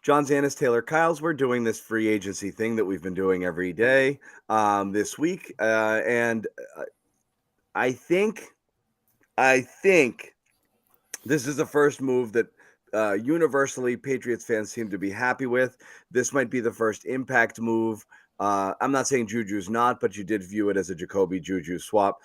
John Zannis, Taylor Kyles. We're doing this free agency thing that we've been doing every day this week, and I think I think this is the first move that universally Patriots fans seem to be happy with. This might be the first impact move. I'm not saying Juju's not, but you did view it as a Jacoby Juju swap.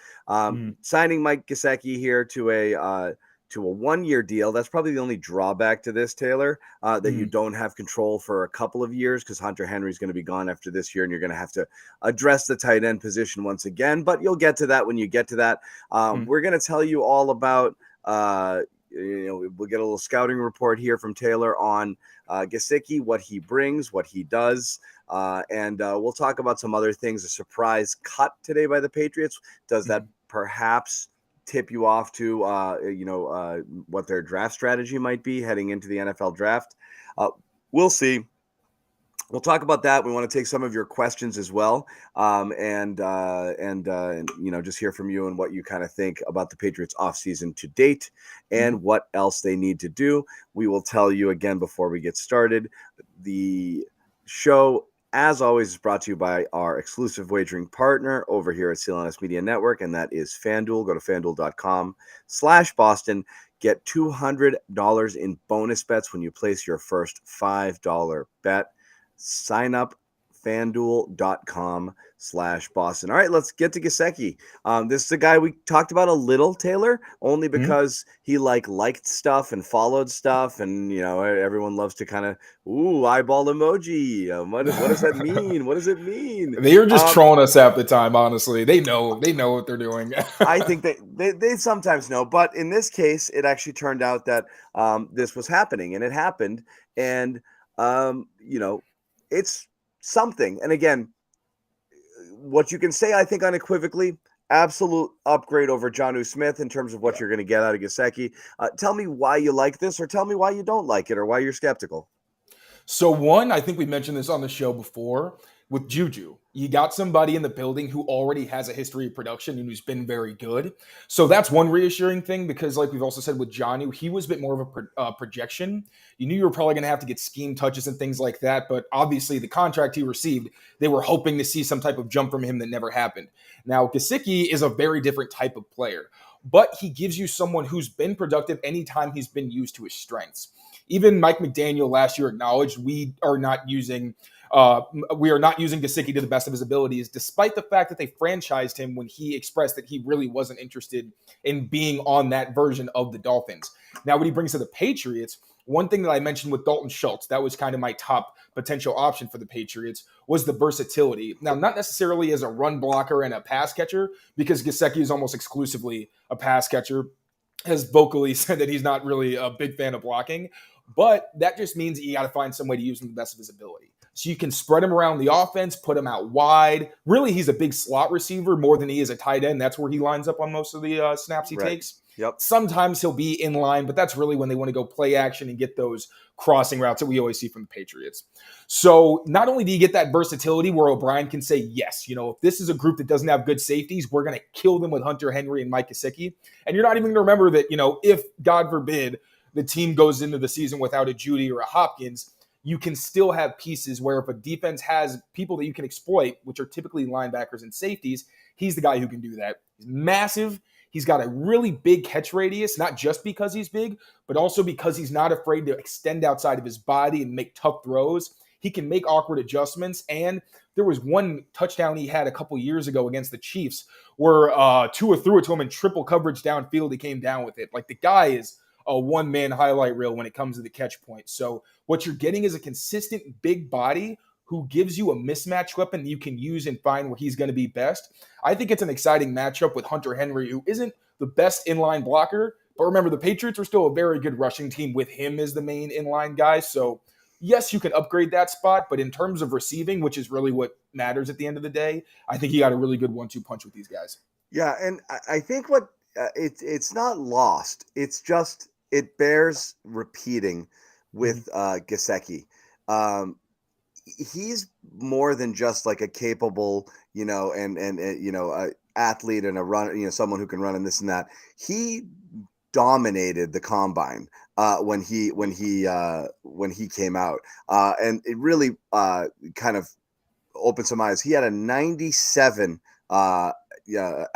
Signing Mike Gesicki here to a 1-year deal. That's probably the only drawback to this, Taylor, that you don't have control for a couple of years because Hunter Henry's going to be gone after this year, and you're going to have to address the tight end position once again. But you'll get to that when you get to that. We're going to tell you all about. We'll get a little scouting report here from Taylor on Gesicki, what he brings, what he does, and we'll talk about some other things. A surprise cut today by the Patriots. Does that perhaps tip you off to what their draft strategy might be heading into the NFL draft? We'll see. We'll talk about that. We want to take some of your questions as well, and just hear from you and what you kind of think about the Patriots offseason to date and what else they need to do. We will tell you again before we get started. The show, as always, is brought to you by our exclusive wagering partner over here at CLNS Media Network, and that is FanDuel. Go to FanDuel.com/Boston. Get $200 in bonus bets when you place your first $5 bet. Sign up FanDuel.com/Boston. All right, let's get to Gesicki. This is a guy we talked about a little, Taylor, only because he liked stuff and followed stuff, and everyone loves to kind of eyeball emoji. What does that mean? What does it mean? They're just trolling us half the time. Honestly, they know what they're doing. I think they sometimes know, but in this case, it actually turned out that this was happening, and it happened, and it's something. And again, what you can say, I think unequivocally, absolute upgrade over Jonnu Smith in terms of what you're going to get out of Gesicki. Tell me why you like this, or tell me why you don't like it, or why you're skeptical. So one, I think we mentioned this on the show before with Juju. You got somebody in the building who already has a history of production and who's been very good. So that's one reassuring thing because like we've also said with Jonnu, he was a bit more of a projection. You knew you were probably going to have to get scheme touches and things like that. But obviously the contract he received, they were hoping to see some type of jump from him that never happened. Now, Gesicki is a very different type of player, but he gives you someone who's been productive anytime he's been used to his strengths. Even Mike McDaniel last year acknowledged we are not using Gesicki to the best of his abilities, despite the fact that they franchised him when he expressed that he really wasn't interested in being on that version of the Dolphins. Now, what he brings to the Patriots, one thing that I mentioned with Dalton Schultz, that was kind of my top potential option for the Patriots, was the versatility. Now, not necessarily as a run blocker and a pass catcher, because Gesicki is almost exclusively a pass catcher, has vocally said that he's not really a big fan of blocking, but that just means you got to find some way to use him to the best of his ability. So you can spread him around the offense, put him out wide. Really, he's a big slot receiver more than he is a tight end. That's where he lines up on most of the snaps he takes. Yep. Sometimes he'll be in line, but that's really when they want to go play action and get those crossing routes that we always see from the Patriots. So not only do you get that versatility where O'Brien can say, yes, if this is a group that doesn't have good safeties, we're going to kill them with Hunter Henry and Mike Gesicki. And you're not even going to remember that, if, God forbid, the team goes into the season without a Jeudy or a Hopkins, you can still have pieces where if a defense has people that you can exploit, which are typically linebackers and safeties, he's the guy who can do that. He's massive. He's got a really big catch radius, not just because he's big, but also because he's not afraid to extend outside of his body and make tough throws. He can make awkward adjustments. And there was one touchdown he had a couple years ago against the Chiefs where Tua threw it to him in triple coverage downfield. He came down with it. Like, the guy is a one-man highlight reel when it comes to the catch point. So what you're getting is a consistent big body who gives you a mismatch weapon that you can use and find where he's going to be best. I think it's an exciting matchup with Hunter Henry, who isn't the best inline blocker. But remember, the Patriots are still a very good rushing team with him as the main inline guy. So yes, you can upgrade that spot. But in terms of receiving, which is really what matters at the end of the day, I think he got a really good 1-2 punch with these guys. Yeah, and I think what it's not lost. It's just it bears repeating with Gesicki. He's more than just like a capable, athlete and a runner, someone who can run and this and that. He dominated the combine when he came out, and it really kind of opened some eyes. He had a 97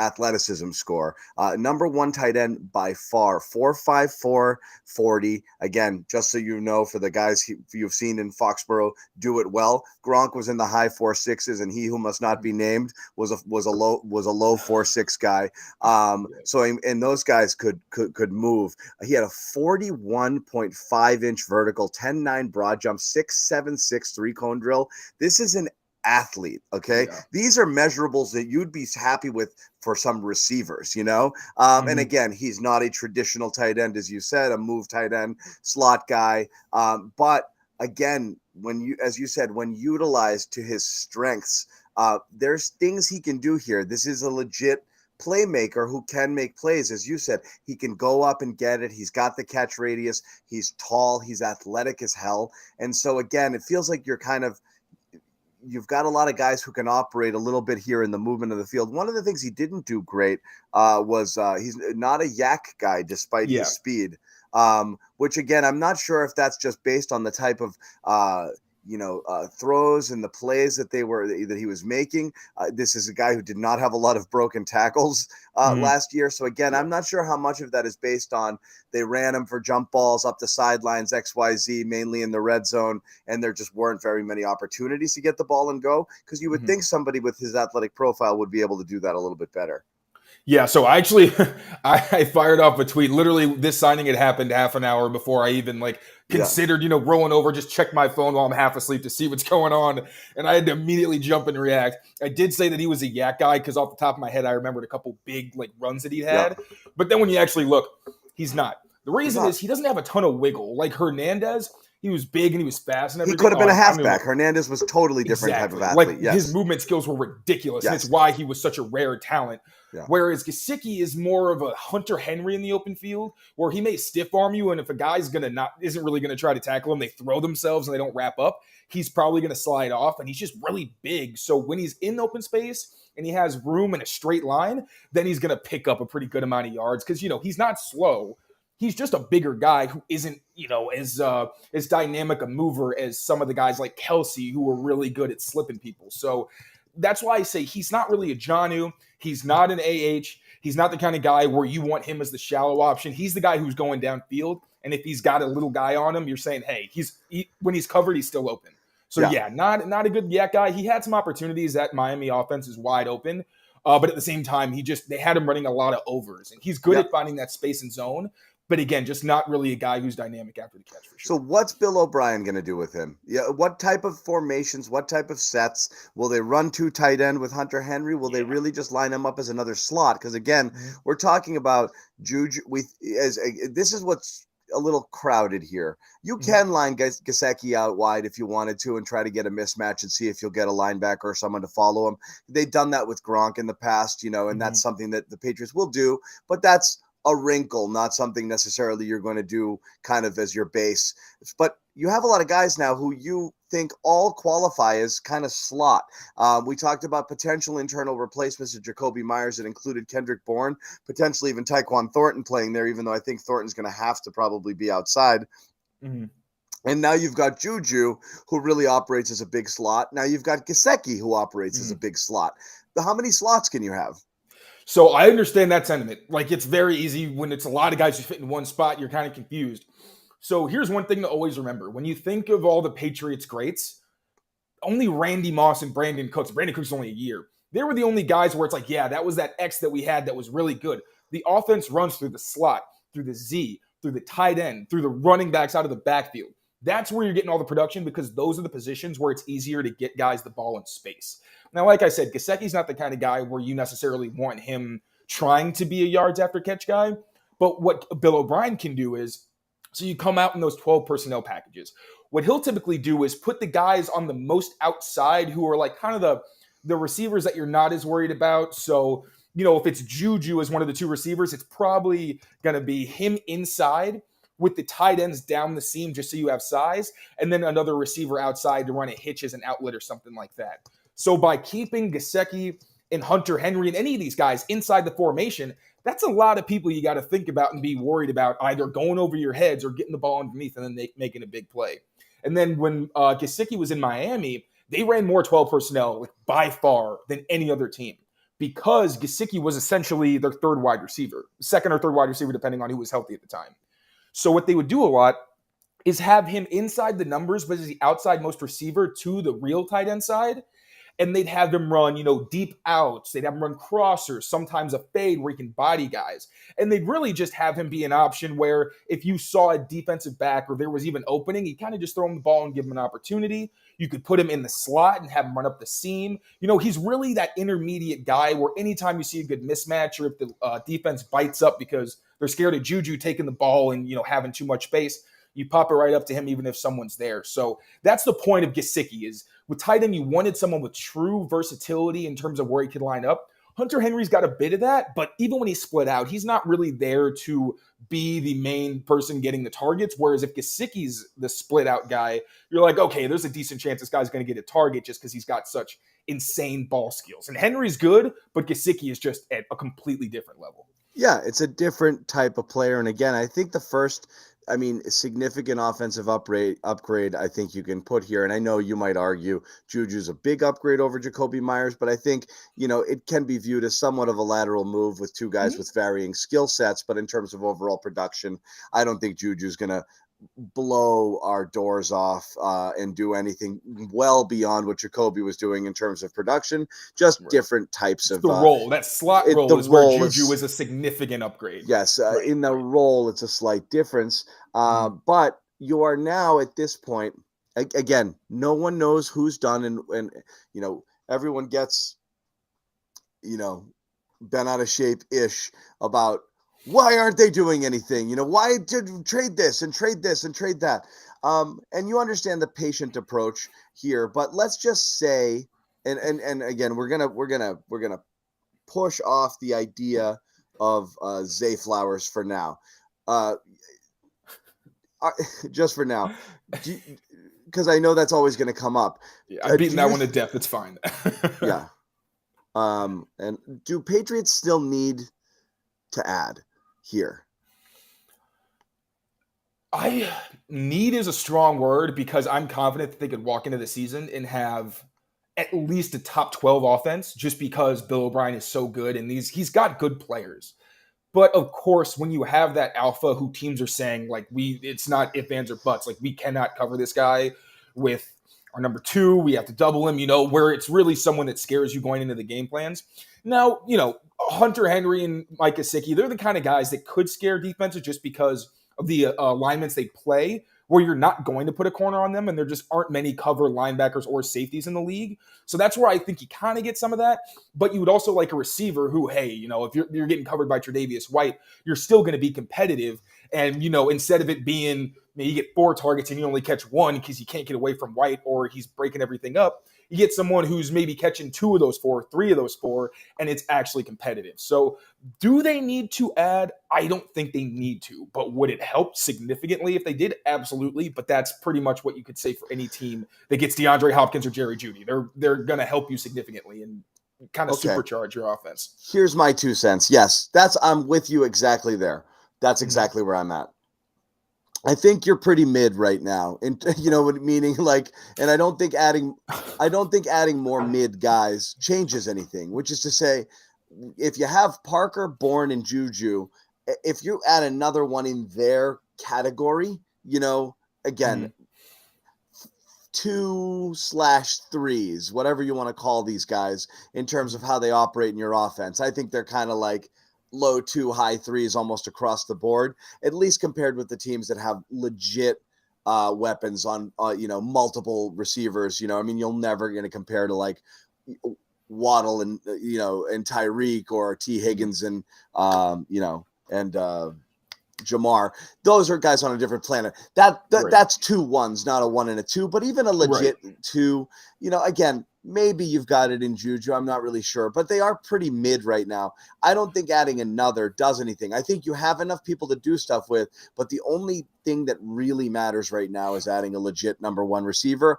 athleticism score. Number one tight end by far, 4.54 40. Again, just so you know, for the guys you've seen in Foxborough do it well, Gronk was in the high 4.6s, and he who must not be named was a low 4.6 guy. And those guys could move. He had a 41.5-inch vertical, 10.9 broad jump, 6.76 3-cone drill. This is an athlete. Okay. Yeah. These are measurables that you'd be happy with for some receivers, and again, he's not a traditional tight end, as you said, a move tight end, slot guy. But again, as you said, when utilized to his strengths, there's things he can do here. This is a legit playmaker who can make plays. As you said, he can go up and get it. He's got the catch radius. He's tall. He's athletic as hell. And so again, it feels like you've got a lot of guys who can operate a little bit here in the movement of the field. One of the things he didn't do great was he's not a yak guy despite his speed, which again, I'm not sure if that's just based on the type of throws and the plays that he was making. This is a guy who did not have a lot of broken tackles last year. So again, I'm not sure how much of that is based on they ran him for jump balls up the sidelines, XYZ, mainly in the red zone, and there just weren't very many opportunities to get the ball and go, because you would think somebody with his athletic profile would be able to do that a little bit better. Yeah, so actually, I fired off a tweet. Literally, this signing had happened half an hour before I even considered, rolling over, just check my phone while I'm half asleep to see what's going on. And I had to immediately jump and react. I did say that he was a yak guy because off the top of my head, I remembered a couple big runs that he'd had. Yeah. But then when you actually look, he's not. The reason is he doesn't have a ton of wiggle. Like Hernandez, he was big and he was fast and everything. He could have been a halfback. Hernandez was totally different type of athlete. His movement skills were ridiculous. Yes. And it's why he was such a rare talent. Yeah. Whereas Gesicki is more of a Hunter Henry in the open field, where he may stiff arm you, and if a guy's isn't really gonna try to tackle him, they throw themselves and they don't wrap up, he's probably gonna slide off, and he's just really big. So when he's in open space and he has room in a straight line, then he's gonna pick up a pretty good amount of yards because he's not slow. He's just a bigger guy who isn't, as dynamic a mover as some of the guys like Kelsey, who are really good at slipping people. So that's why I say he's not really a Jonnu. He's not an AH. He's not the kind of guy where you want him as the shallow option. He's the guy who's going downfield. And if he's got a little guy on him, you're saying, hey, when he's covered, he's still open. So not a good yak guy. He had some opportunities. That Miami offense is wide open. But at the same time, they had him running a lot of overs. And he's good at finding that space and zone. But again, just not really a guy who's dynamic after the catch for sure. So what's Bill O'Brien going to do with him? Yeah, what type of formations, what type of sets? Will they run two tight end with Hunter Henry? Will they really just line him up as another slot? Because again, we're talking about Juju. This is what's a little crowded here. You can line Gesicki out wide if you wanted to and try to get a mismatch and see if you'll get a linebacker or someone to follow him. They've done that with Gronk in the past, and that's something that the Patriots will do. But that's a wrinkle, not something necessarily you're going to do kind of as your base. But you have a lot of guys now who you think all qualify as kind of slot. We talked about potential internal replacements of Jacoby Myers that included Kendrick Bourne, potentially even Tyquan Thornton playing there, even though I think Thornton's going to have to probably be outside. And now you've got Juju, who really operates as a big slot. Now you've got Gesicki, who operates as a big slot. How many slots can you have? So I understand that sentiment. It's very easy when it's a lot of guys who fit in one spot, you're kind of confused. So here's one thing to always remember. When you think of all the Patriots greats, only Randy Moss and Brandon Cooks is only a year. They were the only guys where it's that was that X that we had that was really good. The offense runs through the slot, through the Z, through the tight end, through the running backs out of the backfield. That's where you're getting all the production because those are the positions where it's easier to get guys the ball in space. Now, like I said, Gesicki's not the kind of guy where you necessarily want him trying to be a yards after catch guy. But what Bill O'Brien can do is, so you come out in those 12 personnel packages. What he'll typically do is put the guys on the most outside who are kind of the receivers that you're not as worried about. So, if it's Juju as one of the two receivers, it's probably going to be him inside with the tight ends down the seam just so you have size, and then another receiver outside to run a hitch as an outlet or something like that. So by keeping Gesicki and Hunter Henry and any of these guys inside the formation, That's a lot of people you got to think about and be worried about either going over your heads or getting the ball underneath and then making a big play. And then when Gesicki was in Miami, they ran more 12 personnel like, by far than any other team because Gesicki was essentially their third wide receiver, second or third wide receiver, depending on who was healthy at the time. So what they would do a lot is have him inside the numbers, but as the outside most receiver to the real tight end side. And they'd have him run, deep outs. They'd have him run crossers, sometimes a fade where he can body guys. And they'd really just have him be an option where if you saw a defensive back or there was even opening, you kind of just throw him the ball and give him an opportunity. You could put him in the slot and have him run up the seam. He's really that intermediate guy where anytime you see a good mismatch or if the defense bites up because they're scared of Juju taking the ball and, having too much space, you pop it right up to him even if someone's there. So that's the point of Gesicki is with tight end, you wanted someone with true versatility in terms of where he could line up. Hunter Henry's got a bit of that, but even when he's split out, he's not really there to be the main person getting the targets. Whereas if Gesicki's the split out guy, you're like, okay, there's a decent chance this guy's going to get a target just because he's got such insane ball skills. And Henry's good, but Gesicki is just at a completely different level. Yeah, it's a different type of player. And again, I think the first significant offensive upgrade I think you can put here. And I know you might argue Juju's a big upgrade over Jacoby Myers, but I think, it can be viewed as somewhat of a lateral move with two guys with varying skill sets. But in terms of overall production, I don't think Juju's going to blow our doors off and do anything well beyond what Jacoby was doing in terms of production, just different types of the role. That slot role is where Juju is a significant upgrade. Yes, in the role, it's a slight difference. But you are now at this point, again, no one knows who's done and everyone gets, bent out of shape-ish about why aren't they doing anything? Why did trade this and trade this and trade that? And you understand the patient approach here, but let's just say, and again, we're gonna push off the idea of Zay Flowers for now, just for now, because I know that's always going to come up. Yeah, I'm beating that one to death. It's fine. Yeah. And do Patriots still need to add here? Need is a strong word because I'm confident that they could walk into the season and have at least a top 12 offense just because Bill O'Brien is so good and he's got good players. But of course, when you have that alpha who teams are saying, like, it's not ifs, ands, or buts, like we cannot cover this guy with our number 2, we have to double him, where it's really someone that scares you going into the game plans. Now, Hunter Henry and Mike Gesicki, they're the kind of guys that could scare defenses just because of the alignments they play, where you're not going to put a corner on them, and there just aren't many cover linebackers or safeties in the league. So that's where I think you kind of get some of that. But you would also like a receiver who, hey, if you're getting covered by Tre'Davious White, you're still going to be competitive. And, instead of it being, you get 4 targets and you only catch 1 because you can't get away from White or he's breaking everything up, you get someone who's maybe catching 2 of those 4, 3 of those 4, and it's actually competitive. So do they need to add? I don't think they need to, but would it help significantly if they did? Absolutely. But that's pretty much what you could say for any team that gets DeAndre Hopkins or Jerry Jeudy. They're going to help you significantly and kind of supercharge your offense. Here's my 2 cents. Yes, I'm with you exactly there. That's exactly where I'm at. I think you're pretty mid right now, and meaning like, and I don't think adding more mid guys changes anything. Which is to say, if you have Parker, Bourne, and Juju, if you add another one in their category, again, 2/3s, whatever you want to call these guys in terms of how they operate in your offense. I think they're kind of like low 2, high 3s almost across the board, at least compared with the teams that have legit weapons on, multiple receivers. You're never going to compare to like Waddle and, and Tyreek or T. Higgins and, Jamar. Those are guys on a different planet. That's 2 1s, not a 1 and a 2, but even a legit 2, again, maybe you've got it in Juju. I'm not really sure, but they are pretty mid right now. I don't think adding another does anything. I think you have enough people to do stuff with, but the only thing that really matters right now is adding a legit number 1 receiver.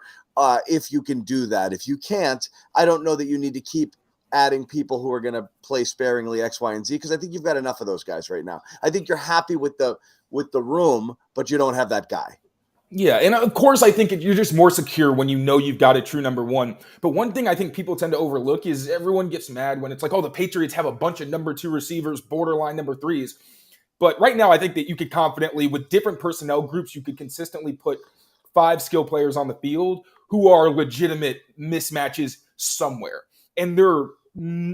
If you can do that. If you can't, I don't know that you need to keep adding people who are going to play sparingly X, Y, and Z, because I think you've got enough of those guys right now. I think you're happy with the room, but you don't have that guy. Yeah, and of course, I think you're just more secure when you know you've got a true number one. But one thing I think people tend to overlook is everyone gets mad when it's like, oh, the Patriots have a bunch of number two receivers, borderline number threes. But right now, I think that you could confidently, with different personnel groups, you could consistently put 5 skill players on the field who are legitimate mismatches somewhere. And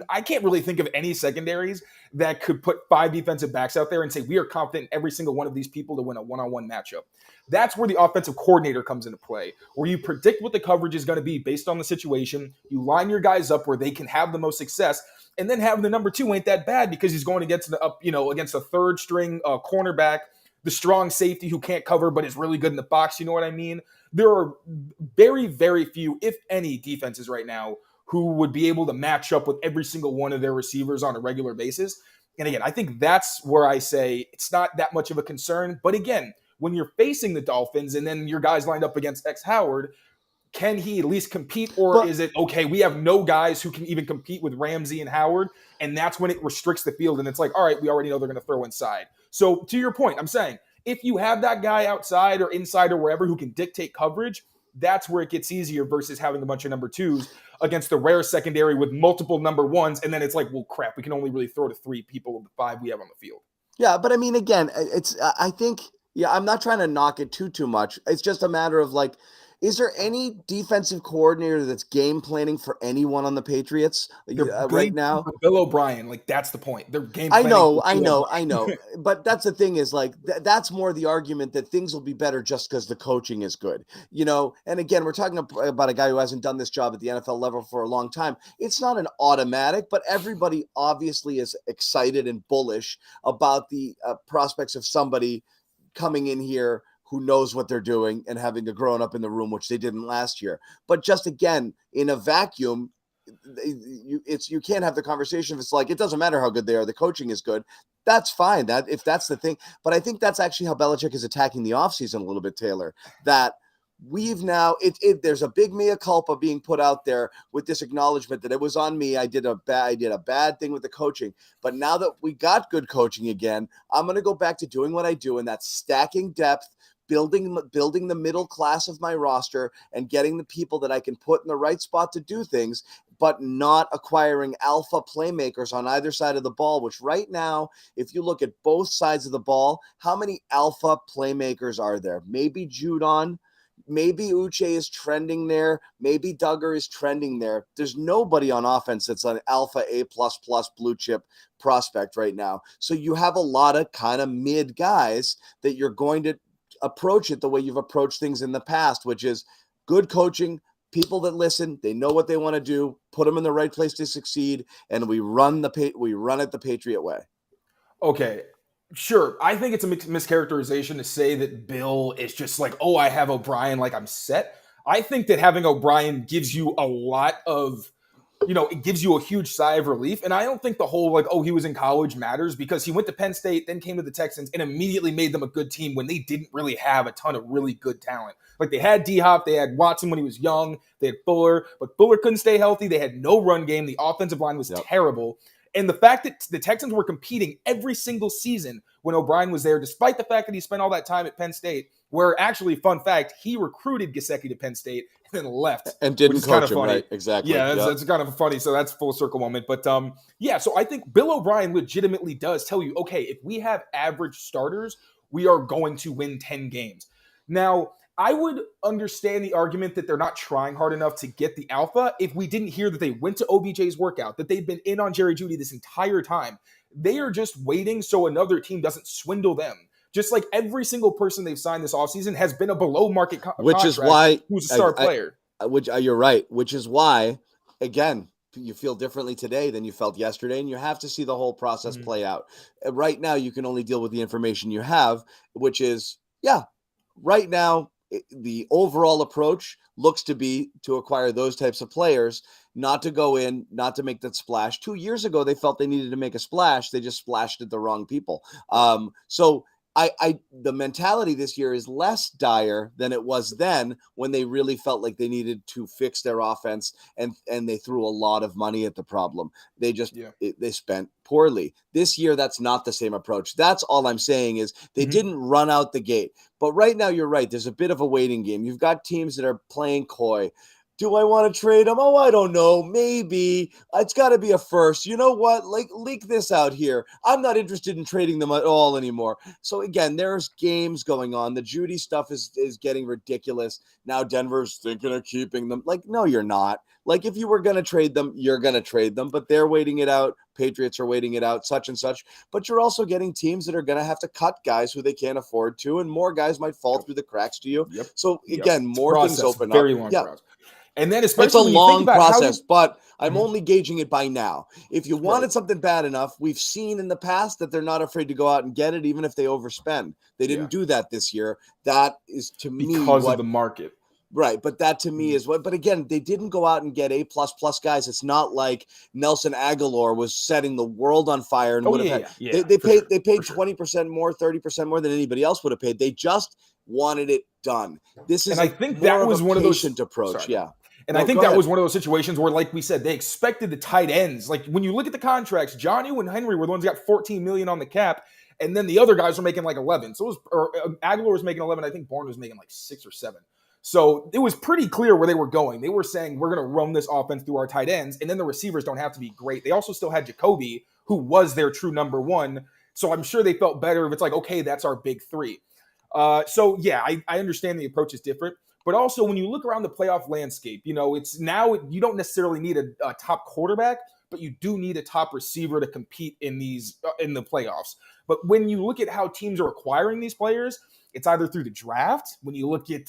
I can't really think of any secondaries that could put 5 defensive backs out there and say, we are confident in every single one of these people to win a one-on-one matchup. That's where the offensive coordinator comes into play, where you predict what the coverage is going to be based on the situation. You line your guys up where they can have the most success. And then having the number 2 ain't that bad because he's going against against a third string cornerback, the strong safety who can't cover but is really good in the box. You know what I mean? There are very, very few, if any, defenses right now who would be able to match up with every single one of their receivers on a regular basis. And again, I think that's where I say it's not that much of a concern. But again, when you're facing the Dolphins and then your guys lined up against X Howard, can he at least compete, or is it okay? We have no guys who can even compete with Ramsey and Howard, and that's when it restricts the field. And it's like, all right, we already know they're going to throw inside. So to your point, I'm saying if you have that guy outside or inside or wherever who can dictate coverage, that's where it gets easier versus having a bunch of number 2s against the rare secondary with multiple number 1s, and then it's like, well, crap, we can only really throw to 3 people of the 5 we have on the field. Yeah, but I mean, again, I think, I'm not trying to knock it too much. It's just a matter of like, is there any defensive coordinator that's game planning for anyone on the Patriots right now? Bill O'Brien, like that's the point. They're game I planning. I know. But that's the thing is like, that's more the argument that things will be better just because the coaching is good, And again, we're talking about a guy who hasn't done this job at the NFL level for a long time. It's not an automatic, but everybody obviously is excited and bullish about the prospects of somebody coming in here who knows what they're doing and having a grown up in the room, which they didn't last year. But just again, in a vacuum, you can't have the conversation if it's like, it doesn't matter how good they are, the coaching is good. That's fine. If that's the thing. But I think that's actually how Belichick is attacking the offseason a little bit, Taylor, that we've now there's a big mea culpa being put out there with this acknowledgement that it was on me. I did a bad thing with the coaching, but now that we got good coaching again, I'm going to go back to doing what I do, and that's stacking depth, building the middle class of my roster and getting the people that I can put in the right spot to do things, but not acquiring alpha playmakers on either side of the ball, which right now, if you look at both sides of the ball, how many alpha playmakers are there? Maybe Judon, maybe Uche is trending there. Maybe Duggar is trending there. There's nobody on offense that's an alpha A++ blue chip prospect right now. So you have a lot of kind of mid guys that you're going to approach it the way you've approached things in the past, which is good coaching, people that listen, they know what they want to do, put them in the right place to succeed, and we run it the Patriot way. Okay, sure. I think it's a mischaracterization to say that Bill is just like, oh, I have O'Brien, like I'm set. I think that having O'Brien gives you a lot of, it gives you a huge sigh of relief. And I don't think the whole like, oh, he was in college matters, because he went to Penn State, then came to the Texans and immediately made them a good team when they didn't really have a ton of really good talent. Like they had D-Hop, they had Watson when he was young, they had Fuller, but Fuller couldn't stay healthy. They had no run game. The offensive line was terrible. And the fact that the Texans were competing every single season when O'Brien was there, despite the fact that he spent all that time at Penn State, where actually, fun fact, he recruited Gesicki to Penn State and then left. And didn't coach him, funny. Right? Exactly. Yeah, that's kind of funny. So that's full circle moment. But so I think Bill O'Brien legitimately does tell you, okay, if we have average starters, we are going to win 10 games. Now, I would understand the argument that they're not trying hard enough to get the alpha if we didn't hear that they went to OBJ's workout, that they've been in on Jerry Jeudy this entire time. They are just waiting so another team doesn't swindle them. Just like every single person they've signed this offseason has been a below market which is why who's a star player. You're right. Which is why, again, you feel differently today than you felt yesterday, and you have to see the whole process play out. Right now, you can only deal with the information you have, which is, right now, the overall approach looks to be to acquire those types of players, not to go in, not to make that splash. 2 years ago, they felt they needed to make a splash. They just splashed at the wrong people. So the mentality this year is less dire than it was then when they really felt like they needed to fix their offense and they threw a lot of money at the problem. They just they spent poorly. This year, that's not the same approach. That's all I'm saying is they didn't run out the gate. But right now, you're right. There's a bit of a waiting game. You've got teams that are playing coy. Do I want to trade him? Oh, I don't know. Maybe. It's got to be a first. You know what? Like, leak this out here. I'm not interested in trading them at all anymore. So, again, there's games going on. The Jeudy stuff is getting ridiculous. Now Denver's thinking of keeping them. Like, no, you're not. Like, if you were going to trade them, you're going to trade them. But they're waiting it out. Patriots are waiting it out, such and such. But you're also getting teams that are going to have to cut guys who they can't afford to, and more guys might fall through the cracks to you. So, again, more things open up. Very long process. And then especially it's a long process, but I'm Mm-hmm. only gauging it by now. If you wanted something bad enough, we've seen in the past that they're not afraid to go out and get it, even if they overspend. They didn't do that this year. That is, to me, because of the market. Right, but that to me is what. But again, they didn't go out and get A++ guys. It's not like Nelson Aguilar was setting the world on fire and would have had. They paid 20% more, 30% more than anybody else would have paid. They just wanted it done. This is, and I think that was one of those approach. Sorry. And I think that was one of those situations where, like we said, they expected the tight ends. Like when you look at the contracts, Johnny and Henry were the ones who got $14 million on the cap, and then the other guys were making like 11. So it was, Aguilar was making 11. I think Bourne was making like 6 or 7. So it was pretty clear where they were going. They were saying, we're going to run this offense through our tight ends, and then the receivers don't have to be great. They also still had Jacoby, who was their true number one. So I'm sure they felt better if it's like, okay, that's our big three. So yeah, I understand the approach is different. But also, when you look around the playoff landscape, it's now you don't necessarily need a top quarterback, but you do need a top receiver to compete in the playoffs. But when you look at how teams are acquiring these players, it's either through the draft. When you look at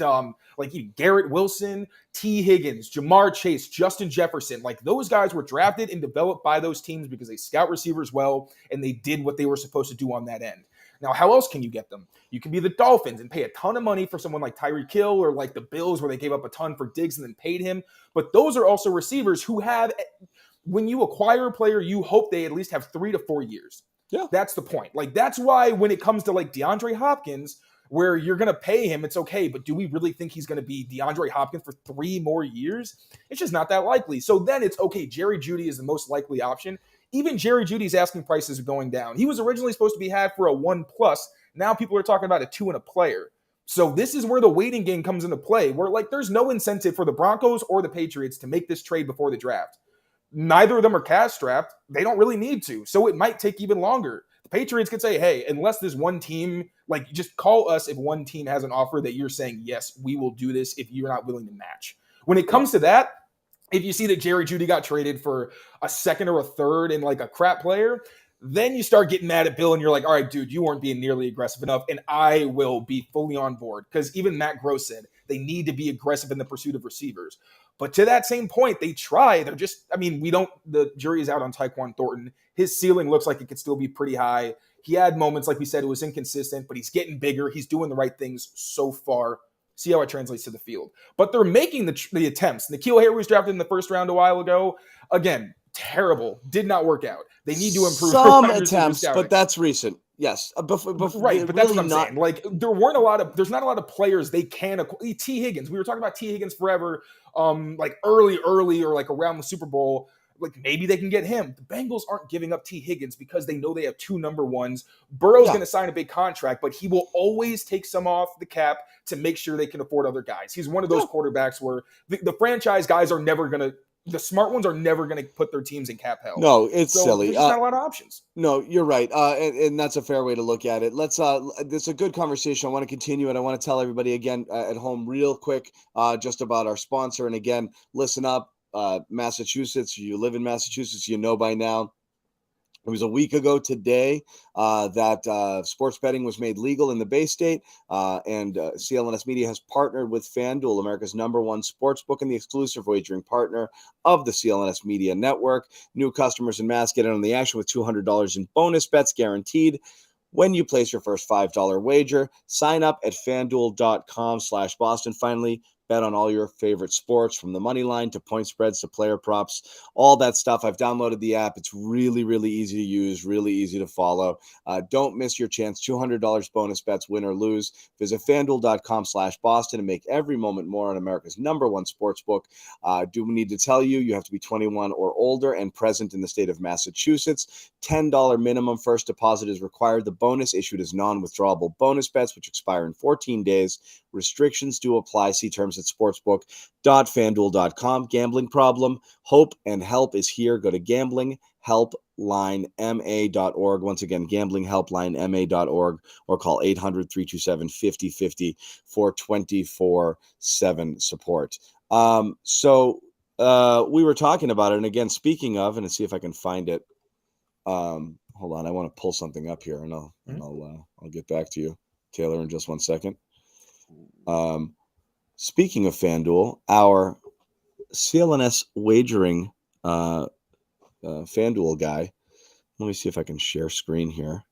Garrett Wilson, T. Higgins, Jamar Chase, Justin Jefferson, like those guys were drafted and developed by those teams because they scout receivers well and they did what they were supposed to do on that end. Now, how else can you get them? You can be the Dolphins and pay a ton of money for someone like Tyreek Hill, or like the Bills where they gave up a ton for Diggs and then paid him. But those are also receivers who have, when you acquire a player, you hope they at least have 3 to 4 years. Yeah. That's the point. Like, that's why when it comes to like DeAndre Hopkins, where you're going to pay him, it's okay. But do we really think he's going to be DeAndre Hopkins for 3 more years? It's just not that likely. So then it's okay. Jerry Jeudy is the most likely option. Even Jerry Judy's asking prices are going down. He was originally supposed to be had for a 1+. Now people are talking about a 2 and a player. So this is where the waiting game comes into play, where like there's no incentive for the Broncos or the Patriots to make this trade before the draft. Neither of them are cash strapped. They don't really need to. So it might take even longer. The Patriots could say, hey, unless there's one team, like just call us if one team has an offer that you're saying, yes, we will do this if you're not willing to match. When it comes to that, if you see that Jerry Jeudy got traded for a 2nd or a 3rd and like a crap player, then you start getting mad at Bill and you're like, all right, dude, you weren't being nearly aggressive enough, and I will be fully on board. Because even Matt Gross said they need to be aggressive in the pursuit of receivers. But to that same point, they try. They're just, the jury is out on Tyquan Thornton. His ceiling looks like it could still be pretty high. He had moments, like we said, it was inconsistent, but he's getting bigger. He's doing the right things so far. See how it translates to the field. But they're making the attempts. N'Keal Harry was drafted in the 1st round a while ago. Again, terrible. Did not work out. They need to improve some attempts, but that's recent. Yes. Right, but that's really what I'm saying. Like, there's not a lot of players they can acquire. T. Higgins. We were talking about T. Higgins forever. Like early, or like around the Super Bowl. Like maybe they can get him. The Bengals aren't giving up T. Higgins because they know they have 2 number ones. Burrow's going to sign a big contract, but he will always take some off the cap to make sure they can afford other guys. He's one of those quarterbacks where the franchise guys are never going to, the smart ones are never going to put their teams in cap hell. No, it's silly. There's just not a lot of options. No, you're right. And that's a fair way to look at it. This is a good conversation. I want to continue it. I want to tell everybody again at home real quick just about our sponsor. And again, listen up. Massachusetts, you live in Massachusetts, you know by now. It was a week ago today that sports betting was made legal in the Bay State, and CLNS Media has partnered with FanDuel, America's #1 sportsbook and the exclusive wagering partner of the CLNS Media Network. New customers in Mass get in on the action with $200 in bonus bets guaranteed when you place your first $5 wager. Sign up at FanDuel.com/Boston. Finally, bet on all your favorite sports, from the money line to point spreads to player props, all that stuff. I've downloaded the app. It's really, really easy to use, really easy to follow. Don't miss your chance. $200 bonus bets, win or lose. Visit FanDuel.com/Boston and make every moment more on America's #1 sportsbook. Do we need to tell you, you have to be 21 or older and present in the state of Massachusetts. $10 minimum first deposit is required. The bonus issued as non-withdrawable bonus bets, which expire in 14 days. Restrictions do apply. See terms at sportsbook.fanduel.com. Gambling problem? Hope and help is here. Go to gamblinghelplinema.org. Once again, gamblinghelplinema.org, or call 800-327-5050 for 24/7 support. So we were talking about it, and again, speaking of, and let's see if I can find it. Hold on, I want to pull something up here, and I'll get back to you, Taylor, in just 1 second. Speaking of FanDuel, our CLNS wagering FanDuel guy. Let me see if I can share screen here.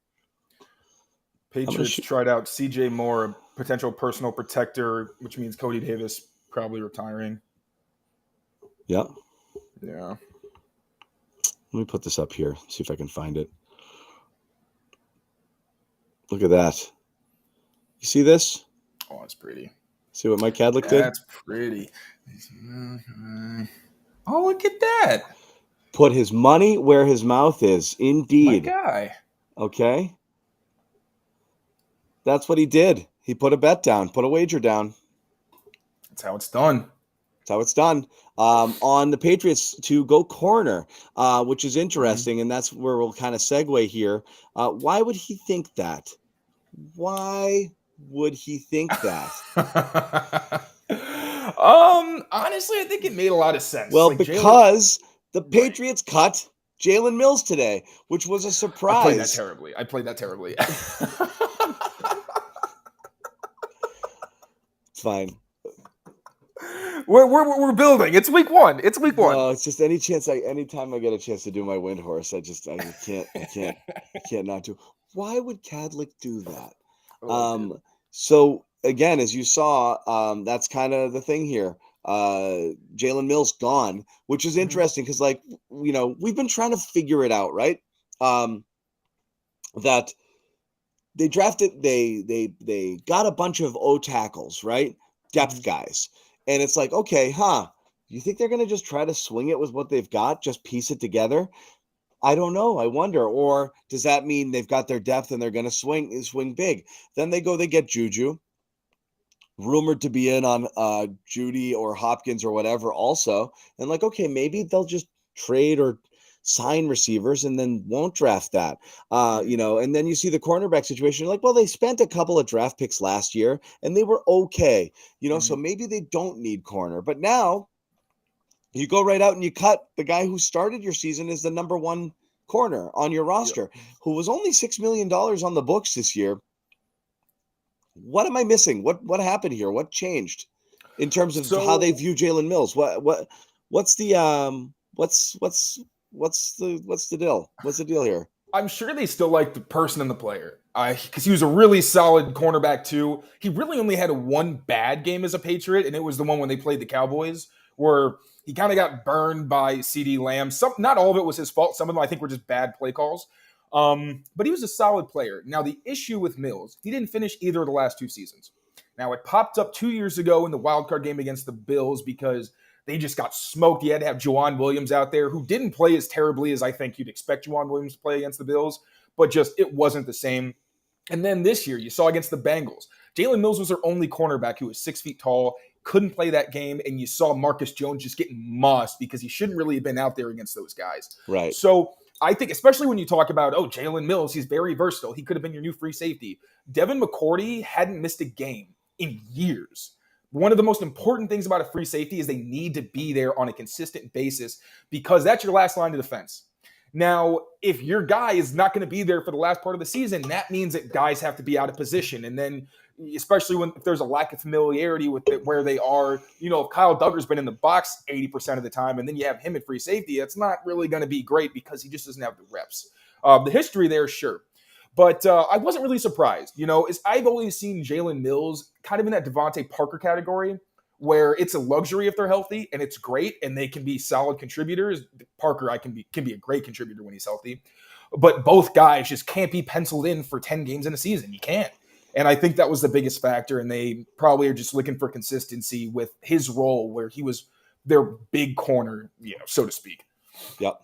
Patriots tried out CJ Moore, a potential personal protector, which means Cody Davis probably retiring. Yep. Yeah. Let me put this up here, see if I can find it. Look at that. You see this? Oh, that's pretty. See what Mike Cadlick did? That's pretty. Oh, look at that. Put his money where his mouth is. Indeed. My guy. Okay. That's what he did. He put a bet down, put a wager down. That's how it's done. That's how it's done. On the Patriots to go corner, which is interesting, and that's where we'll kind of segue here. Why would he think that? Why would he think that? Honestly, I think it made a lot of sense. Well, like because the Patriots cut Jalen Mills today, which was a surprise. I played that terribly. It's fine. We're building. It's week one. No, it's just anytime I get a chance to do my wind horse, I can't not do. Why would Cadlick do that? So again, as you saw, that's kind of the thing here. Jalen Mills gone, which is interesting because, like, we've been trying to figure it out, right? That they drafted, they got a bunch of O tackles, right? Depth guys. And it's like, okay, you think they're going to just try to swing it with what they've got, just piece it together? I don't know. I wonder. Or does that mean they've got their depth and they're going to swing big? Then they get Juju, rumored to be in on Jeudy or Hopkins or whatever also. And like, okay, maybe they'll just trade or sign receivers and then won't draft that. And then you see the cornerback situation. You're like, well, they spent a couple of draft picks last year and they were okay. So maybe they don't need corner. But now you go right out and you cut the guy who started your season as the number 1 corner on your roster, who was only $6 million on the books this year. What am I missing? What happened here? What changed in terms of how they view Jalen Mills? What's the deal? What's the deal here? I'm sure they still like the person and the player. Because he was a really solid cornerback too. He really only had one bad game as a Patriot, and it was the one when they played the Cowboys, where he kind of got burned by CeeDee Lamb. Not all of it was his fault. Some of them I think were just bad play calls. But he was a solid player. Now, the issue with Mills, he didn't finish either of the last 2 seasons. Now, it popped up 2 years ago in the wildcard game against the Bills because they just got smoked. You had to have Juwan Williams out there, who didn't play as terribly as I think you'd expect Juwan Williams to play against the Bills, but just it wasn't the same. And then this year, you saw against the Bengals, Jalen Mills was their only cornerback who was 6 feet tall, couldn't play that game, and you saw Marcus Jones just getting mossed because he shouldn't really have been out there against those guys. Right. So I think, especially when you talk about, Jalen Mills, he's very versatile. He could have been your new free safety. Devin McCourty hadn't missed a game in years. One of the most important things about a free safety is they need to be there on a consistent basis because that's your last line of defense. Now, if your guy is not going to be there for the last part of the season, that means that guys have to be out of position. And then, especially if there's a lack of familiarity with where they are, if Kyle Duggar's been in the box 80% of the time and then you have him at free safety, it's not really going to be great because he just doesn't have the reps. The history there, sure. But I wasn't really surprised. I've always seen Jalen Mills kind of in that Devontae Parker category where it's a luxury if they're healthy and it's great and they can be solid contributors. Parker can be a great contributor when he's healthy, but both guys just can't be penciled in for 10 games in a season. You can't. And I think that was the biggest factor. And they probably are just looking for consistency with his role where he was their big corner, so to speak. Yep.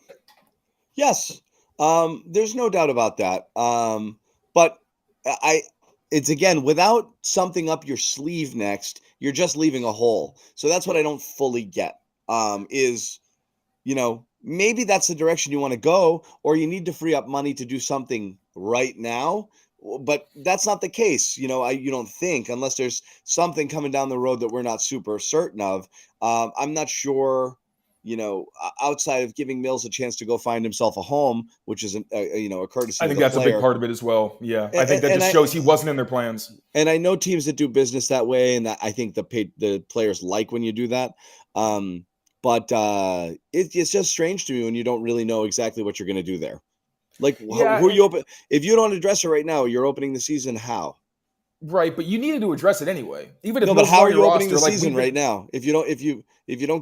Yes. There's no doubt about that. But it's again, without something up your sleeve next, you're just leaving a hole. So that's what I don't fully get. Is, maybe that's the direction you want to go, or you need to free up money to do something right now. But that's not the case. You don't think, unless there's something coming down the road that we're not super certain of. I'm not sure, outside of giving Mills a chance to go find himself a home, which is a courtesy. I think that's player. A big part of it as well. Yeah, I think that just shows he wasn't in their plans. And I know teams that do business that way, and I think the players like when you do that. But it's just strange to me when you don't really know exactly what you're going to do there. Like, who are you open? If you don't address it right now, you're opening the season. How? Right, but you needed to address it anyway. Even if but how are you opening the season right now? If you don't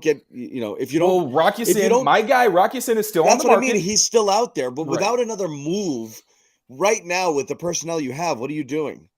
get, if you don't, Rock Ya-Sin, my guy Rock Ya-Sin is still on the market. That's what I mean. He's still out there, but without another move right now with the personnel you have, what are you doing?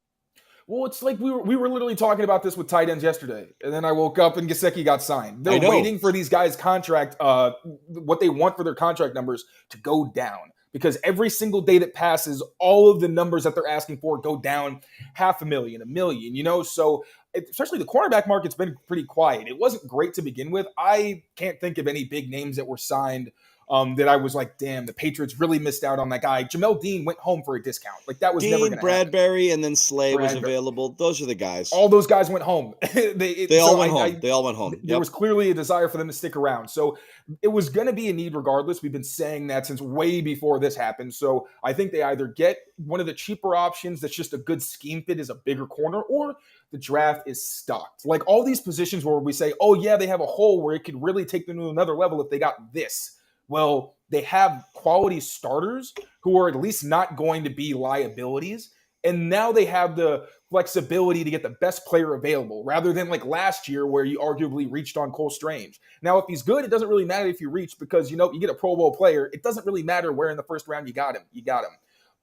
Well, it's like we were literally talking about this with tight ends yesterday, and then I woke up and Gesicki got signed. They're waiting for these guys' contract, what they want for their contract numbers to go down, because every single day that passes, all of the numbers that they're asking for go down $500,000, $1 million. So especially the cornerback market's been pretty quiet. It wasn't great to begin with. I can't think of any big names that were signed that I was like, damn, the Patriots really missed out on that guy. Jamel Dean went home for a discount. Like, that was never going to happen. Bradbury, and then Slay was available. Those are the guys. All those guys went home. They all went home. They all went home. There was clearly a desire for them to stick around. So it was going to be a need regardless. We've been saying that since way before this happened. So I think they either get one of the cheaper options that's just a good scheme fit as a bigger corner, or the draft is stocked. Like, all these positions where we say, oh yeah, they have a hole where it could really take them to another level if they got this. Well, they have quality starters who are at least not going to be liabilities. And now they have the flexibility to get the best player available, rather than like last year where you arguably reached on Cole Strange. Now, if he's good, it doesn't really matter if you reach, because, you get a Pro Bowl player. It doesn't really matter where in the first round you got him.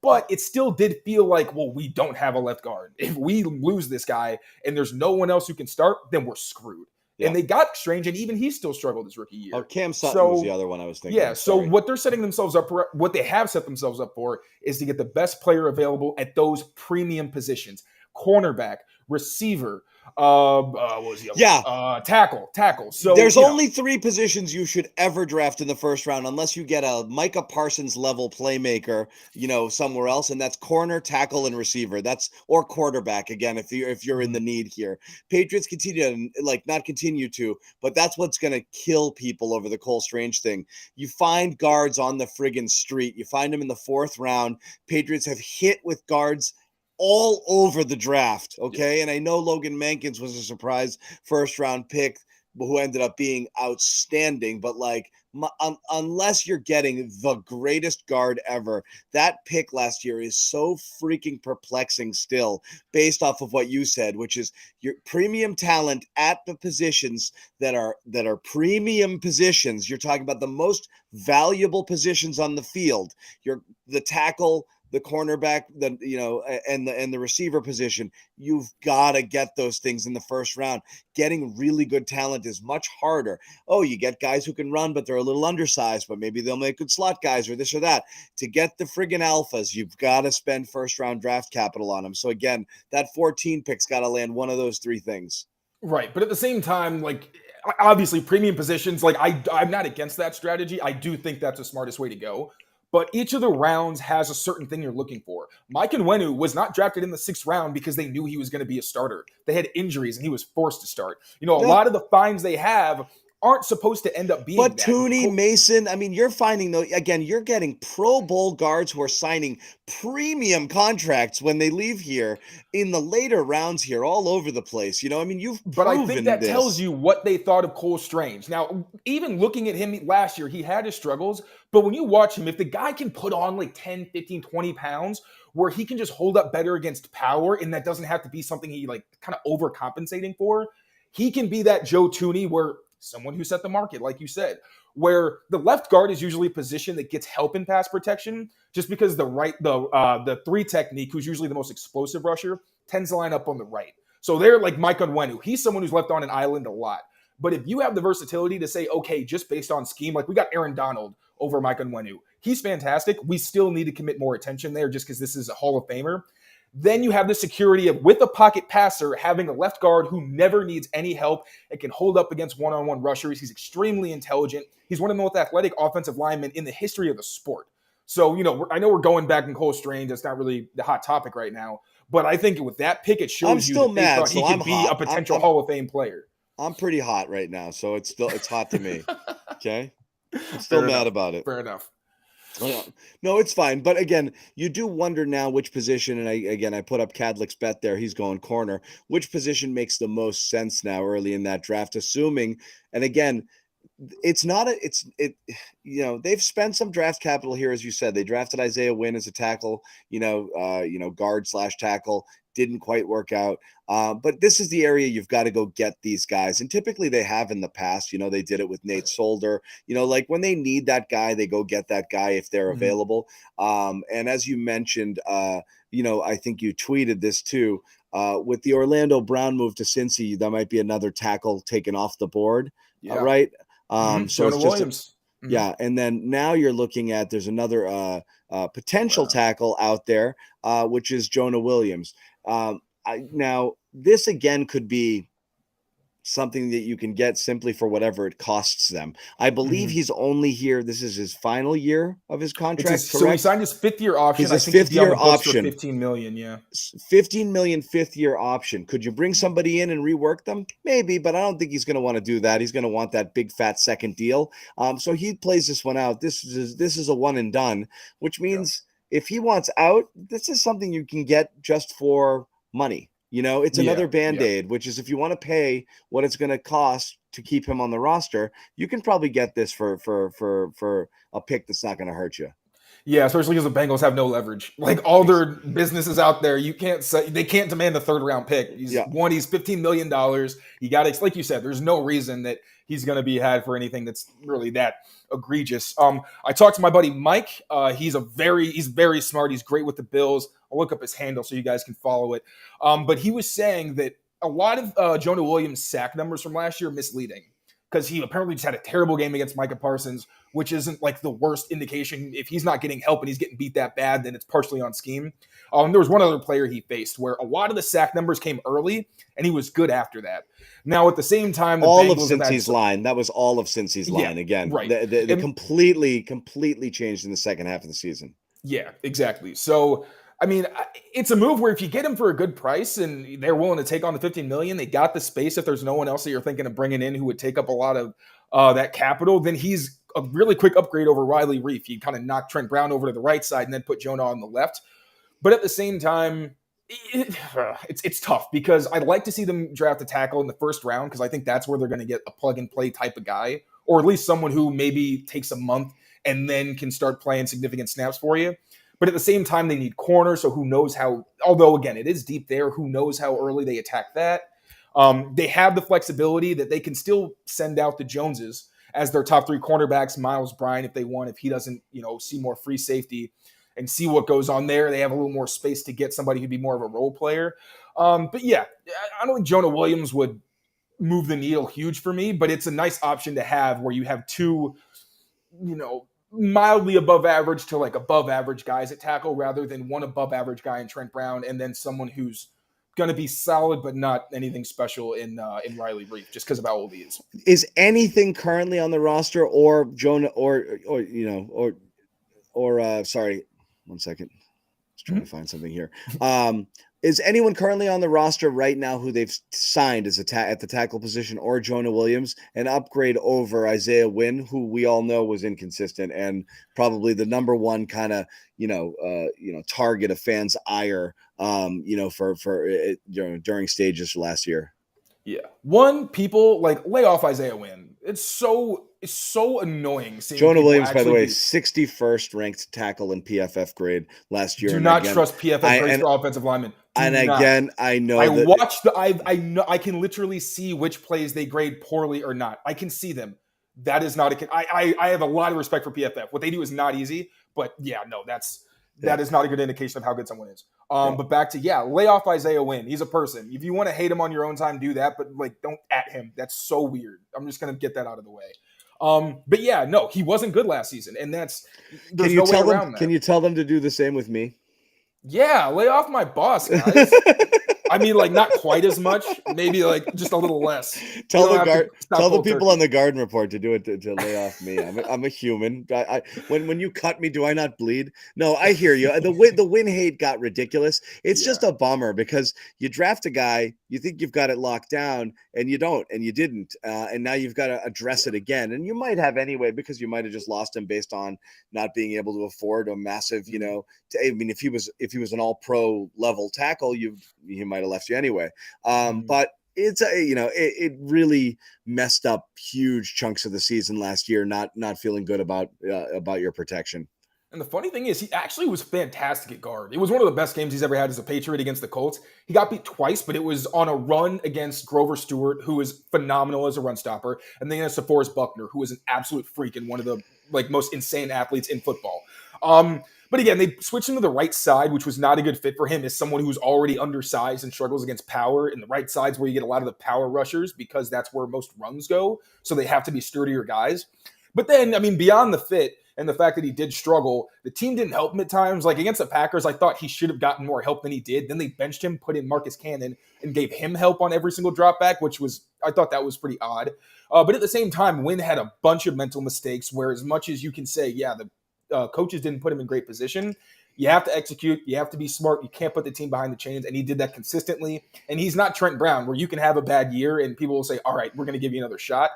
But it still did feel like, well, we don't have a left guard. If we lose this guy and there's no one else who can start, then we're screwed. Yeah. And they got Strange, and even he still struggled his rookie year. Oh, Cam Sutton was the other one I was thinking. Yeah, so what they're setting themselves up for, what they have set themselves up for, is to get the best player available at those premium positions. Cornerback, receiver, what was the other one? Tackle. So there's only 3 positions you should ever draft in the first round, unless you get a Micah Parsons level playmaker, somewhere else, and that's corner, tackle, and receiver. Or quarterback again if you're in the need here. Patriots not continue to, but that's what's going to kill people over the Cole Strange thing. You find guards on the friggin' street. You find them in the 4th round. Patriots have hit with guards all over the draft, okay? And I know Logan Mankins was a surprise first-round pick who ended up being outstanding, but unless you're getting the greatest guard ever, that pick last year is so freaking perplexing still, based off of what you said, which is your premium talent at the positions that are premium positions. You're talking about the most valuable positions on the field. The tackle, the cornerback, and the receiver position. You've got to get those things in the first round. Getting really good talent is much harder. Oh, you get guys who can run, but they're a little undersized, but maybe they'll make good slot guys or this or that. To get the friggin' alphas, you've got to spend first round draft capital on them. So again, that 14 pick's got to land one of those 3 things. Right. But at the same time, obviously premium positions, I'm not against that strategy. I do think that's the smartest way to go. But each of the rounds has a certain thing you're looking for. Mike Nwenu was not drafted in the 6th round because they knew he was going to be a starter. They had injuries and he was forced to start. A lot of the finds they have aren't supposed to end up being But Tooney, Mason, you're finding, though, again, you're getting Pro Bowl guards who are signing premium contracts when they leave here in the later rounds here all over the place. You've proven But I think that this. tells you what they thought of Cole Strange. Now, even looking at him last year, he had his struggles, but when you watch him, if the guy can put on 10, 15, 20 pounds where he can just hold up better against power, and that doesn't have to be something he kind of overcompensating for, he can be that Joe Tooney, where someone who set the market, like you said, where the left guard is usually a position that gets help in pass protection, just because the three technique, who's usually the most explosive rusher, tends to line up on the right. So they're like Mike Onwenu. He's someone who's left on an island a lot. But if you have the versatility to say, okay, just based on scheme, like we got Aaron Donald over Mike Onwenu, he's fantastic. We still need to commit more attention there just because this is a Hall of Famer. Then you have the security of, with a pocket passer, having a left guard who never needs any help and can hold up against one-on-one rushers. He's extremely intelligent. He's one of the most athletic offensive linemen in the history of the sport. So, I know we're going back in Cole Strange. That's not really the hot topic right now. But I think with that pick, it shows you that they thought he could be a potential Hall of Fame player. I'm pretty hot right now, so it's hot to me. Okay? I'm still mad about it. Fair enough. No, it's fine. But again, you do wonder now which position, and I put up Cadlick's bet there. He's going corner. Which position makes the most sense now early in that draft, assuming, and again, they've spent some draft capital here, as you said. They drafted Isaiah Wynn as a tackle, guard / tackle. Didn't quite work out. But this is the area you've got to go get these guys. And typically they have in the past. They did it with Nate Solder. Like when they need that guy, they go get that guy if they're available. And as you mentioned, I think you tweeted this too. With the Orlando Brown move to Cincy, that might be another tackle taken off the board. Yeah. Right. So it's just yeah. And then now you're looking at, there's another potential tackle out there, which is Jonah Williams. Now, this again could be something that you can get simply for whatever it costs them. I believe he's only here. This is his final year of his contract. Correct? So he signed his 5th-year option. His 5th-year option. $15 million. Yeah. $15 million 5th-year option. Could you bring somebody in and rework them? Maybe, but I don't think he's going to want to do that. He's going to want that big fat second deal. So he plays this one out. This is a one and done, which means if he wants out, this is something you can get just for money. It's another Band-Aid, which is if you want to pay what it's going to cost to keep him on the roster, you can probably get this for a pick that's not going to hurt you. Yeah, especially because the Bengals have no leverage. Like all their businesses out there, they can't demand the 3rd-round pick. He's $15 million. You got to, like you said, there's no reason that he's going to be had for anything that's really that egregious. I talked to my buddy Mike. He's very smart. He's great with the Bills. I'll look up his handle so you guys can follow it. But he was saying that a lot of Jonah Williams' sack numbers from last year are misleading because he apparently just had a terrible game against Micah Parsons, which isn't like the worst indication. If he's not getting help and he's getting beat that bad, then it's partially on scheme. There was one other player he faced where a lot of the sack numbers came early, and he was good after that. Now, at the same time, all of Cincy's line. That was all of Cincy's line again. Right. They completely changed in the second half of the season. Yeah, exactly. So, I mean, it's a move where if you get him for a good price and they're willing to take on the $15 million, they got the space. If there's no one else that you're thinking of bringing in who would take up a lot of that capital, then he's a really quick upgrade over Riley Reif. You kind of knock Trent Brown over to the right side and then put Jonah on the left. But at the same time, it's tough because I'd like to see them draft a tackle in the 1st round because I think that's where they're going to get a plug-and-play type of guy, or at least someone who maybe takes a month and then can start playing significant snaps for you. But at the same time, they need corner, so who knows how – although, again, it is deep there. Who knows how early they attack that. They have the flexibility that they can still send out the Joneses as their top 3 cornerbacks, Miles Bryant if they want, if he doesn't see more free safety and see what goes on there. They have a little more space to get somebody who'd be more of a role player. But, yeah, I don't think Jonah Williams would move the needle huge for me, but it's a nice option to have where you have 2, mildly above average to like above average guys at tackle rather than one above average guy in Trent Brown and then someone who's going to be solid but not anything special in Riley Reif just because of how old he is. Is anything currently on the roster or Jonah sorry, 1 second. Just trying to find something here. Is anyone currently on the roster right now who they've signed as at the tackle position or Jonah Williams an upgrade over Isaiah Wynn, who we all know was inconsistent and probably the number one kind of, target of fans' ire, during stages last year? Yeah. One, people lay off Isaiah Wynn. It's so it's so annoying seeing Jonah people Williams, by the actually way, be. 61st ranked tackle in PFF grade last year. Do And not again, trust PFF I grades and for offensive linemen. Do and not. again, I know I that watched the. I know I can literally see which plays they grade poorly or not. I can see them. That is not a. I have a lot of respect for PFF. What they do is not easy, but yeah, no, yeah, that is not a good indication of how good someone is. yeah. But back to lay off Isaiah Wynn. He's a person. If you want to hate him on your own time, do that. But like, don't at him. That's so weird. I'm just gonna get that out of the way. But yeah, no, he wasn't good last season, and Can there's you no way tell them? around Can that. you tell them to do the same with me? Yeah, lay off my boss, guys. I mean, like not quite as much, maybe like just a little less. We Tell don't the have to guard, stop tell the cold people turkey. on the Garden Report to do it to lay off me. I'm a human. When you cut me, do I not bleed? No, I hear you. The win hate got ridiculous. It's Yeah. just a bummer because you draft a guy, you think you've got it locked down, and you don't, and you didn't, and now you've got to address it again, and you might have anyway because you might have just lost him based on not being able to afford a massive, I mean, if he was an all pro level tackle, he might have left you anyway. But it's it really messed up huge chunks of the season last year. Not feeling good about your protection. And the funny thing is, he actually was fantastic at guard. It was one of the best games he's ever had as a Patriot against the Colts. He got beat twice, but it was on a run against Grover Stewart, who is phenomenal as a run stopper, and then against DeForest Buckner, who is an absolute freak and one of the most insane athletes in football. But again, they switched him to the right side, which was not a good fit for him as someone who's already undersized and struggles against power. And the right side's where you get a lot of the power rushers because that's where most runs go. So they have to be sturdier guys. But then, I mean, beyond the fit and the fact that he did struggle, the team didn't help him at times. Like against the Packers, I thought he should have gotten more help than he did. Then they benched him, put in Marcus Cannon, and gave him help on every single drop back, I thought that was pretty odd. But at the same time, Wynn had a bunch of mental mistakes where as much as you can say, yeah, the coaches didn't put him in great position, you have to execute. You have to be smart. You can't put the team behind the chains. And he did that consistently. And he's not Trent Brown, where you can have a bad year and people will say, all right, we're going to give you another shot.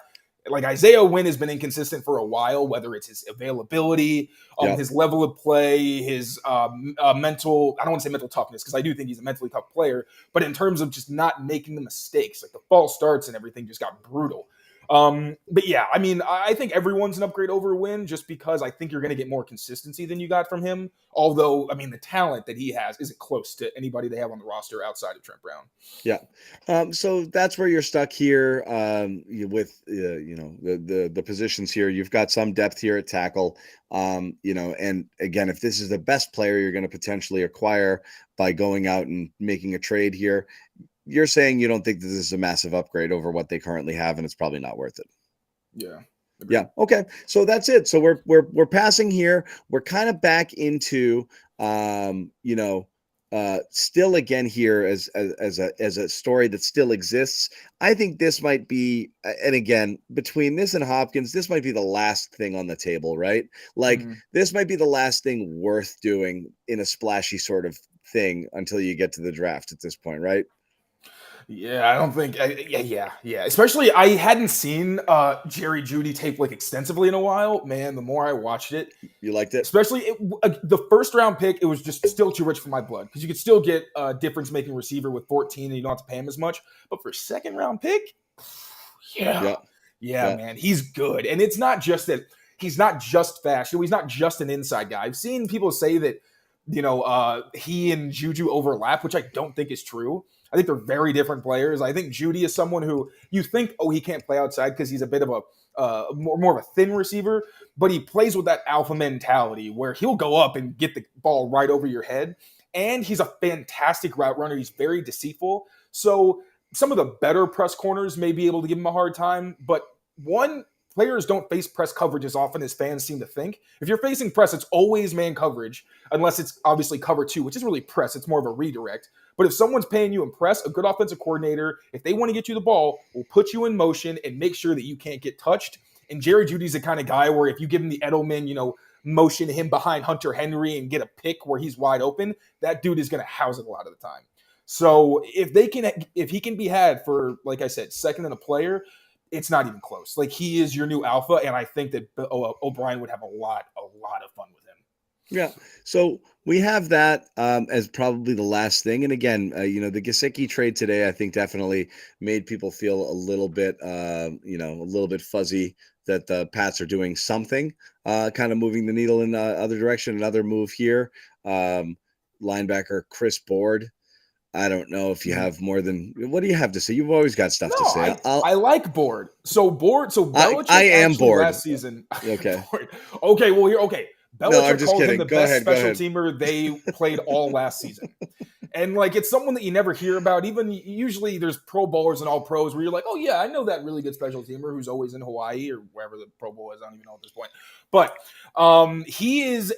Like Isaiah Wynn has been inconsistent for a while, whether it's his availability, his level of play, his mental, I don't want to say mental toughness, because I do think he's a mentally tough player, but in terms of just not making the mistakes, like the false starts and everything just got brutal. But yeah, I mean, I think everyone's an upgrade over Wynn just because I think you're going to get more consistency than you got from him. Although, I mean, the talent that he has isn't close to anybody they have on the roster outside of Trent Brown. Yeah. So that's where you're stuck here with, the positions here. You've got some depth here at tackle, and again, if this is the best player you're going to potentially acquire by going out and making a trade here, you're saying you don't think that this is a massive upgrade over what they currently have, and it's probably not worth it. Yeah. Agreed. Yeah. Okay. So that's it. So we're passing here. We're kind of back into, still again here as a story that still exists. I think this might be, and again, between this and Hopkins, this might be the last thing on the table, right? Like this might be the last thing worth doing in a splashy sort of thing until you get to the draft at this point, right? Yeah, I don't think. Yeah. Especially, I hadn't seen Jerry Jeudy tape like extensively in a while. Man, the more I watched it, You liked it? especially the first round pick, it was just still too rich for my blood because you could still get a difference making receiver with 14 and you don't have to pay him as much. But for second round pick, yeah, man, he's good. And it's not just that he's not just fast. He's not just an inside guy. I've seen people say that he and Juju overlap, which I don't think is true. I think they're very different players. I think Jeudy is someone who you think, oh, he can't play outside because he's a bit of a more of a thin receiver, but he plays with that alpha mentality where he'll go up and get the ball right over your head. And he's a fantastic route runner. He's very deceitful. So some of the better press corners may be able to give him a hard time, but players don't face press coverage as often as fans seem to think. If you're facing press, it's always man coverage, unless it's obviously cover two, which isn't really press. It's more of a redirect. But if someone's paying you in press, a good offensive coordinator, if they want to get you the ball, will put you in motion and make sure that you can't get touched. And Jerry Judy's the kind of guy where if you give him the Edelman, motion him behind Hunter Henry and get a pick where he's wide open, that dude is going to house it a lot of the time. So if he can be had for, like I said, second in a player, it's not even close. Like he is your new alpha, and I think that O'Brien would have a lot of fun with him. Yeah. So we have that as probably the last thing. And again, the Gesicki trade today, I think definitely made people feel a little bit, a little bit fuzzy that the Pats are doing something, kind of moving the needle in the other direction. Another move here, um, linebacker Chris Board. I don't know if you Mhm. have more than what do you have to say? You've always got stuff No, to say. I like Board. So I Belichick am actually bored. last season. Okay. Board. Okay, well here, okay. No, I'm Belichick just called him kidding. the Go best ahead. Go special ahead. teamer they played all last season. And like it's someone that you never hear about. Even usually there's pro bowlers and all pros where you're like, oh yeah, I know that really good special teamer who's always in Hawaii or wherever the Pro Bowl is. I don't even know at this point. But he's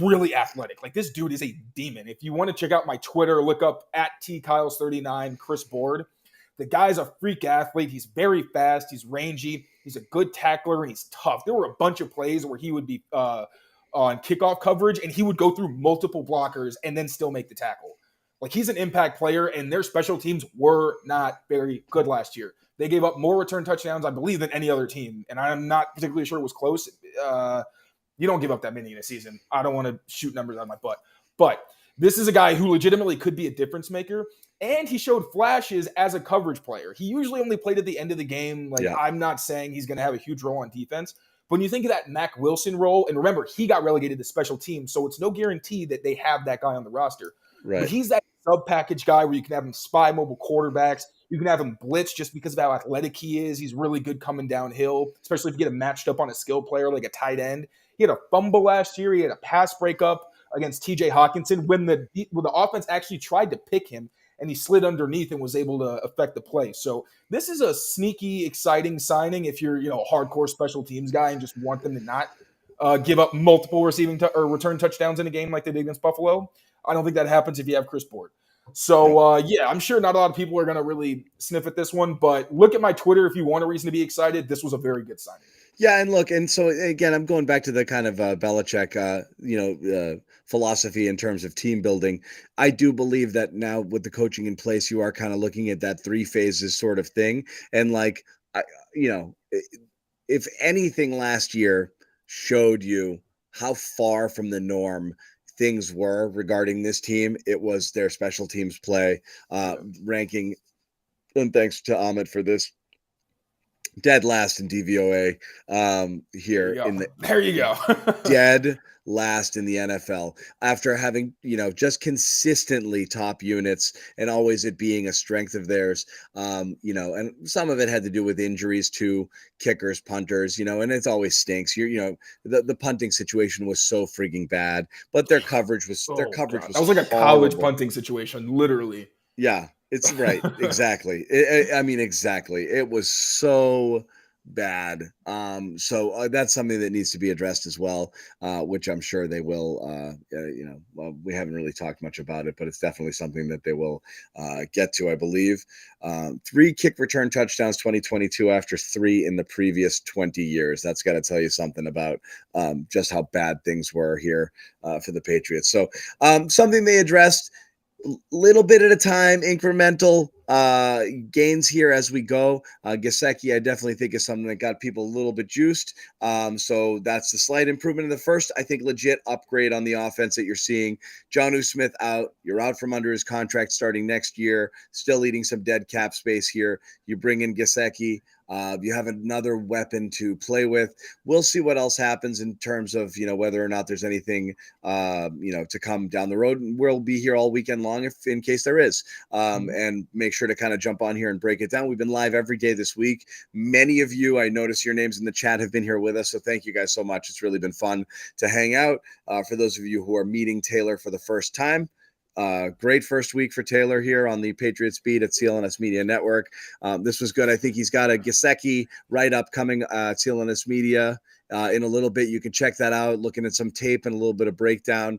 really athletic. Like this dude is a demon. If you want to check out my Twitter, look up at tkyles39 Chris Board. The guy's a freak athlete. He's very fast. He's rangy. He's a good tackler and he's tough. There were a bunch of plays where he would be on kickoff coverage and he would go through multiple blockers and then still make the tackle. Like he's an impact player, and their special teams were not very good last year. They gave up more return touchdowns, I believe, than any other team, and I'm not particularly sure it was close. You don't give up that many in a season. I don't want to shoot numbers out of my butt, but this is a guy who legitimately could be a difference maker, and he showed flashes as a coverage player. He usually only played at the end of the game. Like Yeah. I'm not saying he's going to have a huge role on defense, but when you think of that Mac Wilson role, and remember he got relegated to special teams, so it's no guarantee that they have that guy on the roster. But Right. he's that sub package guy where you can have him spy mobile quarterbacks. You can have him blitz just because of how athletic he is. He's really good coming downhill, especially if you get him matched up on a skill player like a tight end. He had a fumble last year. He had a pass breakup against TJ Hawkinson when the offense actually tried to pick him and he slid underneath and was able to affect the play. So this is a sneaky, exciting signing if you're a hardcore special teams guy and just want them to not give up multiple receiving or return touchdowns in a game like they did against Buffalo. I don't think that happens if you have Chris Board. So I'm sure not a lot of people are going to really sniff at this one, but look at my Twitter if you want a reason to be excited. This was a very good signing. Yeah, and look, and so again, I'm going back to the kind of Belichick, philosophy in terms of team building. I do believe that now with the coaching in place, you are kind of looking at that three phases sort of thing, and like, if anything, last year showed you how far from the norm things were regarding this team, it was their special teams play, ranking. And thanks to Ahmed for this dead last in DVOA There you here go. in the There you go. dead last in the NFL after having, just consistently top units and always it being a strength of theirs. And some of it had to do with injuries to kickers, punters, and it's always stinks. The punting situation was so freaking bad, but their coverage was Oh god, that was like a college horrible. punting situation, literally. Yeah, it's right. Exactly. I mean, exactly. It was so bad. So that's something that needs to be addressed as well, which I'm sure they will. Well, we haven't really talked much about it, but it's definitely something that they will get to, I believe. 3 kick return touchdowns 2022 after 3 in the previous 20 years. That's got to tell you something about just how bad things were here for the Patriots. So something they addressed little bit at a time, incremental gains here as we go. Gesicki, I definitely think is something that got people a little bit juiced. So that's the slight improvement in the first, I think, legit upgrade on the offense that you're seeing. Jonnu Smith out. You're out from under his contract starting next year. Still eating some dead cap space here. You bring in Gesicki. You have another weapon to play with. We'll see what else happens in terms of, whether or not there's anything, to come down the road. We'll be here all weekend long in case there is, and make sure to kind of jump on here and break it down. We've been live every day this week. Many of you, I notice your names in the chat, have been here with us. So thank you guys so much. It's really been fun to hang out. For those of you who are meeting Taylor for the first time, great first week for Taylor here on the Patriots beat at CLNS Media Network. This was good. I think he's got a Gesicki write-up coming at CLNS Media in a little bit. You can check that out, looking at some tape and a little bit of breakdown,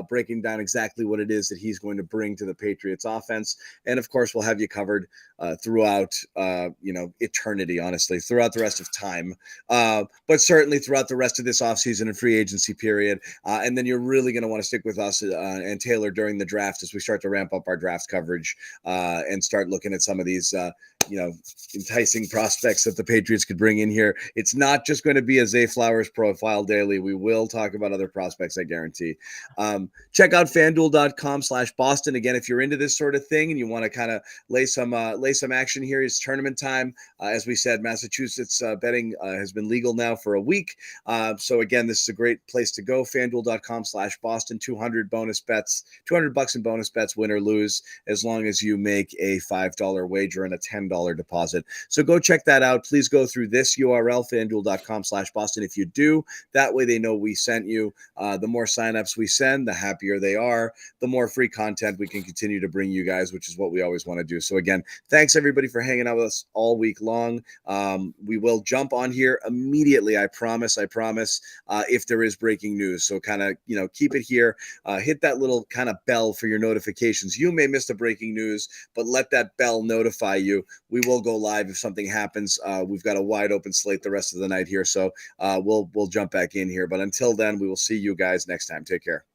breaking down exactly what it is that he's going to bring to the Patriots offense. And of course, we'll have you covered throughout, eternity, honestly, throughout the rest of time, but certainly throughout the rest of this offseason and free agency period. And then you're really going to want to stick with us and Taylor during the draft as we start to ramp up our draft coverage and start looking at some of these enticing prospects that the Patriots could bring in here. It's not just going to be a Zay Flowers profile daily. We will talk about other prospects, I guarantee. Check out fanduel.com/Boston. Again, if you're into this sort of thing and you want to kind of lay some action here, it's tournament time. As we said, Massachusetts betting has been legal now for a week. So again, this is a great place to go. FanDuel.com/Boston. 200 bonus bets, $200 in bonus bets, win or lose, as long as you make a $5 wager and a $10 deposit. So go check that out. Please go through this URL, FanDuel.com/Boston. If you do, that way they know we sent you. The more signups we send, the happier they are. The more free content we can continue to bring you guys, which is what we always want to do. So again, thanks everybody for hanging out with us all week long. We will jump on here immediately. I promise. If there is breaking news. So kind of, keep it here. Hit that little kind of bell for your notifications. You may miss the breaking news, but let that bell notify you. We will go live if something happens. We've got a wide open slate the rest of the night here. So we'll jump back in here. But until then, we will see you guys next time. Take care.